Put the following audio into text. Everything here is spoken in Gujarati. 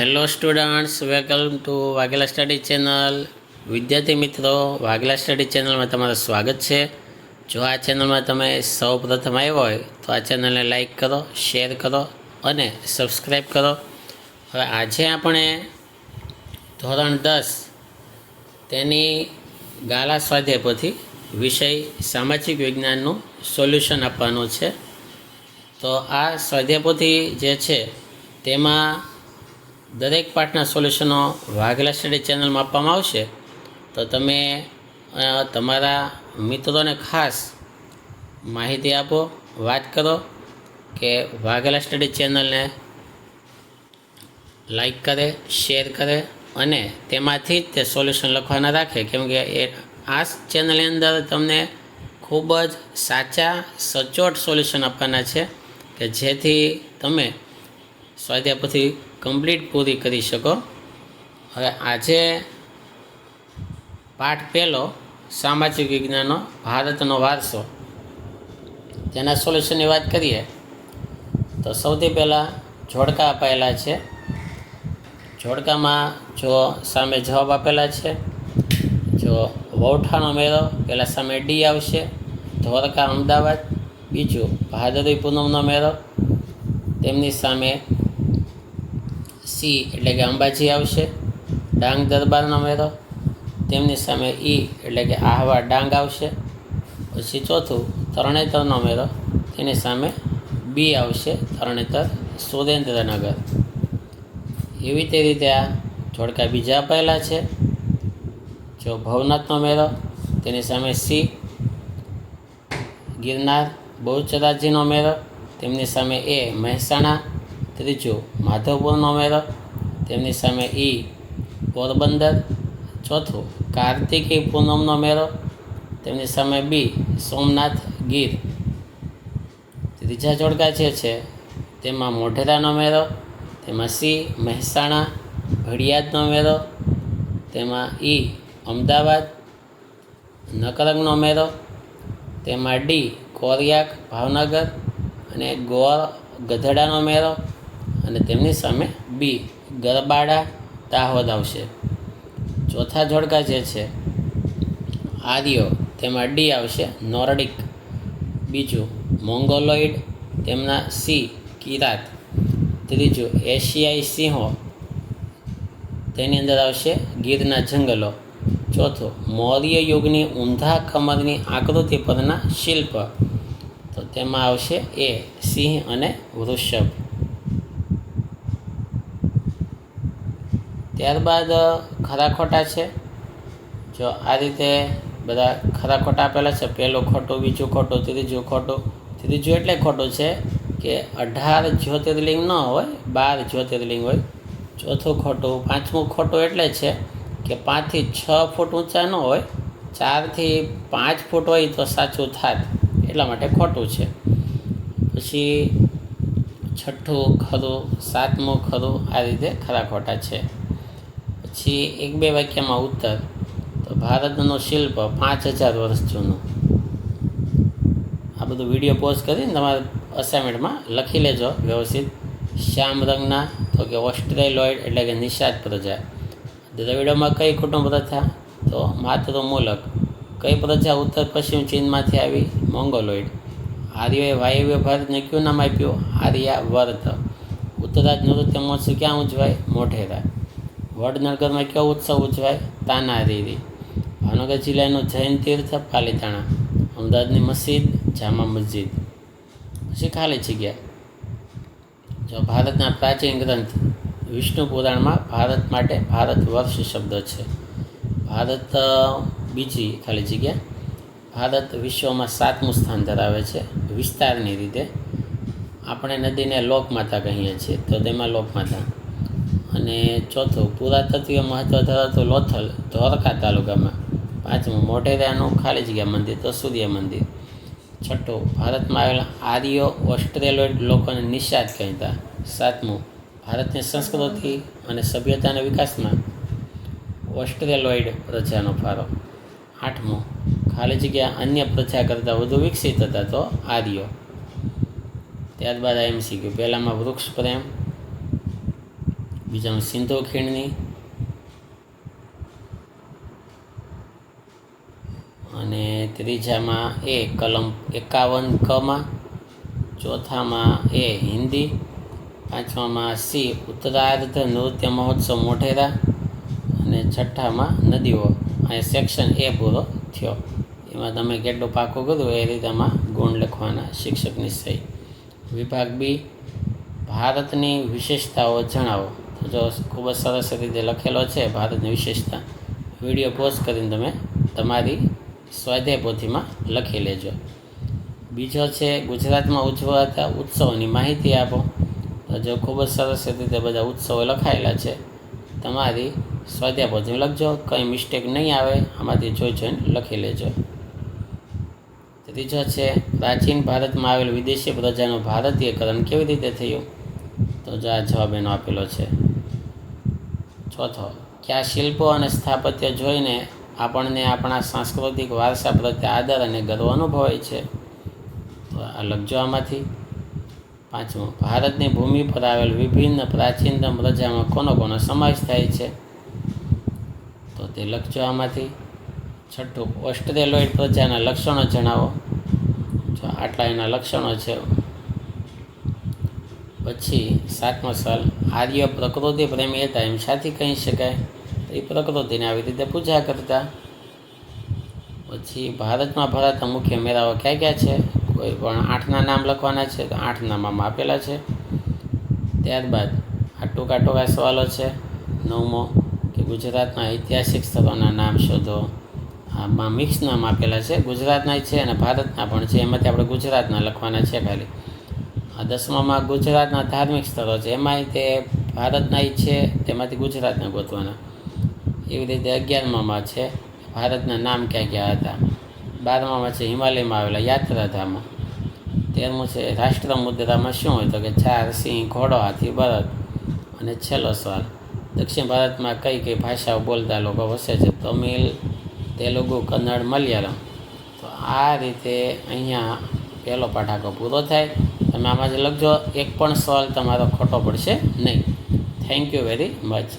Hello students, welcome to Vaghela study channel. વિદ્યાર્થી મિત્રો, વાઘેલા સ્ટડી ચેનલમાં તમારું સ્વાગત છે. જો આ ચેનલમાં તમે સૌ પ્રથમ આવ્યો હોય તો આ ચેનલને લાઈક કરો, શેર કરો અને સબસ્ક્રાઈબ કરો. હવે આજે આપણે ધોરણ 10 તેની ગાલા સ્વાધ્યાય પરથી વિષય સામાજિક વિજ્ઞાનનું સોલ્યુશન આપવાનું છે. તો આ સ્વાધ્યાય પોથી જે છે તેમાં દરેક પાઠના સોલ્યુશનો વાઘેલા સ્ટડી ચેનલમાં આપવામાં આવશે. તો તમે તમારા મિત્રોને ખાસ માહિતી આપો, વાત કરો કે વાઘેલા સ્ટડી ચેનલને લાઈક કરે, શેર કરે અને તેમાંથી જ તે સોલ્યુશન લખવાના રાખે. કેમ કે આ ચેનલની અંદર તમને ખૂબ જ સાચા સચોટ સોલ્યુશન આપવાના છે કે જેથી તમે સ્વાધ્યાય પછી કમ્પ્લીટ પૂરી કરી શકો. હવે આજે પાઠ પહેલો, સામાજિક વિજ્ઞાનનો ભારતનો વારસો, તેના સોલ્યુશનની વાત કરીએ તો સૌથી પહેલાં જોડકા અપાયેલા છે. જોડકામાં જો સામે જવાબ આપેલા છે, જો વૌઠાનો મેળો પહેલાં સામે ડી આવશે, ધોળકા અમદાવાદ. બીજું ભાદરવી પૂનમનો મેળો, તેમની સામે સી એટલે કે અંબાજી આવશે. ડાંગ દરબારનો મેળો, તેમની સામે ઈ એટલે કે આહવા ડાંગ આવશે. પછી ચોથું તરણેતરનો મેળો, તેની સામે બી આવશે, તરણેતર સુરેન્દ્રનગર. એવી તે રીતે આ જોડકા બીજા અપાયેલા છે. જો ભવનાથનો મેળો, તેની સામે સી. ગિરનાર બહુચરાજીનો મેળો, તેમની સામે એ મહેસાણા. ત્રીજું માધવપુરનો મેળો, તેમની સામે ઈ પોરબંદર. ચોથું કાર્તિકી પૂનમનો મેળો, તેમની સામે બી સોમનાથ ગીર. ત્રીજા જોડકા જે છે તેમાં મોઢેરાનો મેળો, તેમાં સી મહેસાણા. ભડિયાદનો મેળો, તેમાં ઈ અમદાવાદ. નકરંગનો મેળો, તેમાં ડી કોરિયાક ભાવનગર. અને ગોળ ગધેડાનો મેળો અને તેમની સામે બી ગરબાડા દાહોદ આવશે. ચોથા જોડકા જે છે આર્યો, તેમાં ડી આવશે નોર્ડિક. બીજું મોંગોલોઈડ, તેમના સી કિરાત. ત્રીજું એશિયાઈ સિંહો, તેની અંદર આવશે ગીરના જંગલો. ચોથું મૌર્ય યુગની ઊંધા કમરની આકૃતિ પરના શિલ્પ, તો તેમાં આવશે એ સિંહ અને વૃષભ. ત્યારબાદ ખરા ખોટા છે. જો આ રીતે બધા ખરા ખોટા આપેલા છે. પહેલું ખોટું, બીજું ખોટું, ત્રીજું ખોટું. ત્રીજું એટલે ખોટું છે કે 18 જ્યોતિર્લિંગ ન હોય, 12 જ્યોતિર્લિંગ હોય. ચોથું ખોટું. પાંચમું ખોટું એટલે છે કે 5 થી 6 ફૂટ ઊંચા ન હોય, 4 થી 5 ફૂટ હોય તો સાચું થાત, એટલા માટે ખોટું છે. પછી છઠ્ઠું ખરું, સાતમું ખરું. આ રીતે ખરા ખોટા છે. પછી એક બે વાક્યમાં ઉત્તર. તો ભારતનું શિલ્પ 5000 વર્ષ જૂનું. આ બધું વિડીયો પોઝ કરીને તમારે અસાઇનમેન્ટમાં લખી લેજો વ્યવસ્થિત. શ્યામ રંગના, તો કે ઓસ્ટ્રેલોઇડ એટલે કે નિષાદ પ્રજા. દ્રવિડોમાં કઈ કુટુંબ પ્રથા? તો માતૃમૂલક. કઈ પ્રજા ઉત્તર પશ્ચિમ ચીનમાંથી આવી? મોંગોલોઇડ. આર્યોએ વાયવ્ય ભારતને કયું નામ આપ્યું? આર્યાવર્ત. ઉત્તરાજ નૃત્ય મહોત્સવ ક્યાં ઉજવાય? મોઢેરા. વડનગરમાં કયો ઉત્સવ ઉજવાય? તાનારીરી. ભાવનગર જિલ્લાનું જૈન તીર્થ? પાલીતાણા. અમદાવાદની મસ્જિદ? જામા મસ્જિદ. પછી ખાલી જગ્યા. જો ભારતના પ્રાચીન ગ્રંથ વિષ્ણુ પુરાણમાં ભારત માટે ભારત વર્ષ શબ્દ છે. ભારત બીજી ખાલી જગ્યા. ભારત વિશ્વમાં 7મું સ્થાન ધરાવે છે વિસ્તારની રીતે. આપણે નદીને લોકમાતા કહીએ છીએ, તો તેમાં લોકમાતા. અને ચોથું પુરાતત્વીય મહત્ત્વ ધરાવતું લોથલ, ધોળકા તાલુકામાં. પાંચમું મોઢેરાનું ખાલી જગ્યા મંદિર, તો સૂર્ય મંદિર. છઠ્ઠું ભારતમાં આવેલા આર્યો ઓસ્ટ્રેલોઇડ લોકોને નિષાદ કહેતા. સાતમું ભારતની સંસ્કૃતિ અને સભ્યતાના વિકાસમાં ઓસ્ટ્રેલોઇડ પ્રજાનો ફાળો. આઠમું ખાલી જગ્યા અન્ય પ્રજા કરતાં વધુ વિકસિત હતા, તો આર્યો. ત્યારબાદ MCQ. પહેલામાં વૃક્ષ પ્રેમ, બીજામાં સિંધુ ખીણની, અને ત્રીજામાં એ કલમ 51 ક, ચોથામાં એ હિન્દી, પાંચમામાં સી ઉત્તરાર્ધ નૃત્ય મહોત્સવ મોઢેરા, અને છઠ્ઠામાં નદીઓ. અહીંયા સેક્શન એ પૂરો થયો. એમાં તમે કેટલું પાકું કર્યું એ રીતે આમાં ગુણ લખવાના, શિક્ષકની સહી. વિભાગ બી, ભારતની વિશેષતાઓ જણાવો. તો જો ખૂબ જ સરસ રીતે લખેલો છે ભારતની વિશેષતા. વિડીયો પોઝ કરીને તમે તમારી સ્વાધ્યાય પોથીમાં લખી લેજો. બીજો છે ગુજરાતમાં ઉજવાતા ઉત્સવોની માહિતી આપો. તો જો ખૂબ જ સરસ રીતે બધા ઉત્સવો લખાયેલા છે, તમારી સ્વાધ્યાય પોથીમાં લખજો, કંઈ મિસ્ટેક નહીં આવે, આમાંથી જોઈને લખી લેજો. ત્રીજો છે પ્રાચીન ભારતમાં આવેલ વિદેશી પ્રજાનું ભારતીયકરણ કેવી રીતે થયું. તો જો આ જવાબ એનો આપેલો છે. ચોથો, કયા શિલ્પો અને સ્થાપત્ય જોઈને આપણને આપણા સાંસ્કૃતિક વારસા પ્રત્યે આદર અને ગર્વ અનુભવાય છે. તો આ લખજો આમાંથી. પાંચમું, ભારતની ભૂમિ પર આવેલ વિભિન્ન પ્રાચીનતમ પ્રજામાં કોનો સમાવેશ થાય છે. તો તે લખજો આમાંથી. છઠ્ઠું, ઓસ્ટ્રેલોઇડ પ્રજાના લક્ષણો જણાવો. જો આટલા એના લક્ષણો છે. પછી સાતમો સવાલ, આર્ય પ્રકૃતિ પ્રેમી હતા એમ શાથી કહી શકાય. તો એ પ્રકૃતિને આવી રીતે પૂજા કરતા. પછી ભારતમાં ભરાતા મુખ્ય મેળાઓ ક્યાં ક્યાં છે. કોઈ પણ 8ના નામ લખવાના છે, તો 8 નામ આપેલા છે. ત્યારબાદ આ ટૂંકા સવાલો છે. 9મો, કે ગુજરાતના ઐતિહાસિક સ્થળોના નામ શોધો. આમાં મિક્સ નામ આપેલા છે, ગુજરાતના છે અને ભારતના પણ છે, એમાંથી આપણે ગુજરાતના લખવાના છે ખાલી. 10મામાં ગુજરાતના ધાર્મિક સ્થળો છે, એમાંય તે ભારતના છે, તેમાંથી ગુજરાતના ગોતવાના. એવી રીતે 11મામાં છે ભારતના નામ ક્યાં ક્યાં હતા. 12મામાં છે હિમાલયમાં આવેલા યાત્રાધામો. 13મું છે રાષ્ટ્ર મુદ્રામાં શું હોય, તો કે 4 સિંહ, ઘોડો, હાથી, બળદ. અને છેલ્લો સવાલ, દક્ષિણ ભારતમાં કઈ કઈ ભાષાઓ બોલતા લોકો વસે છે. તમિલ, તેલુગુ, કન્નડ, મલયાલમ. તો આ રીતે અહીંયા પહેલો પાઠ આખો પૂરો થાય. તમે આમાં જ લખજો, એક પણ સવાલ તમારો ખોટો પડશે નહીં. Thank you very much.